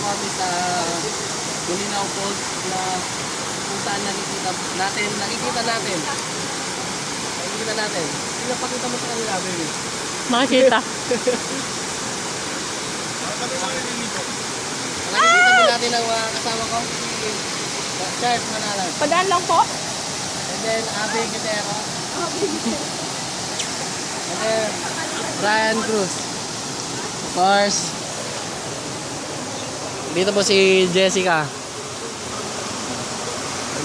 po kami sa Bulinaw Falls na kung saan nakikita natin. Sino pakita mo sa kanila, baby? Makikita. Nakikita mo natin ang kasama ko, si Charles Manalan. Padaan lang po. And then, Abe Quintero. And then, Brian Cruz. Of course. Dito po si Jessica.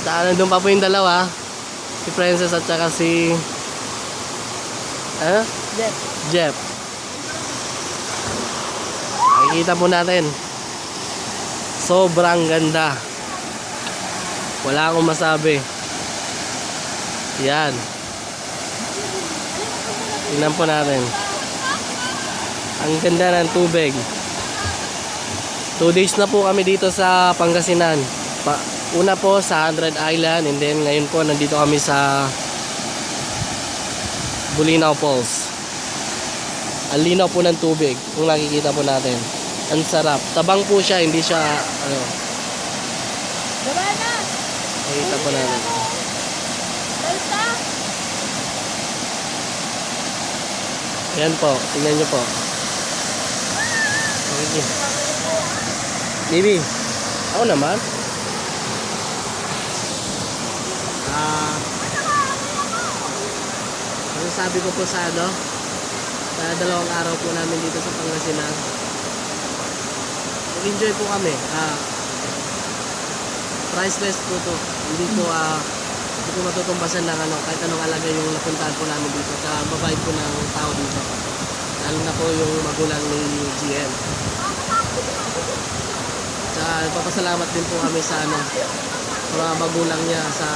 Nandun pa po yung dalawa. Si Princess at saka si... Jeff. Nakikita po natin. Sobrang ganda. Wala akong masabi. Yan. Tingnan po natin. Ang ganda ng tubig. 2 days na po kami dito sa Pangasinan. Una po sa 100 Island, and then ngayon po nandito kami sa Bulinaw Falls. Ang linaw po ng tubig, kung nakikita po natin. Ang sarap. Tabang po siya, hindi siya ano. Nakikita po natin. Ayan po, tingnan nyo po. Okay. Baby, ako naman. Ano sabi ko po sa ano? Sa 2 araw po namin dito sa Pangasinan. Nag-enjoy po kami. Priceless po to. Hindi po matutumbasan ng ano, kahit anong alaga yung napuntahan po namin dito. Sa mabait po ng tao dito. Lalo na po yung magulang ni GM. Papasalamat din po kami sa ano, mga magulang niya sa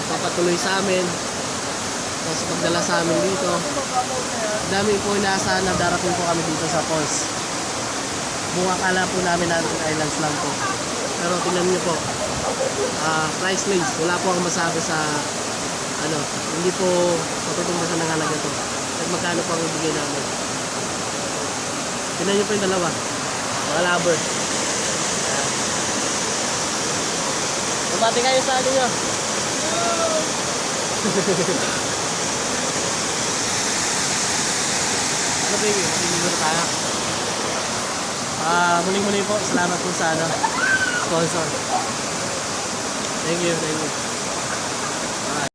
papatuloy sa amin, sa pagdala sa amin dito. Dami po inaasahan na darating po kami dito sa falls. Buong akala po namin na islands lang po, pero tingnan niyo po, priceless. Wala po akong masabi sa ano, hindi po matutumbasan ng halaga to. At magkano po ang ibigay namin. Tingnan niyo po yung dalawa, mga lover. Bumati kayo sa ano nyo. Ano baby? Magbibigyan tayo. Muling-muli po, salamat po sa ano, sponsor. Thank you.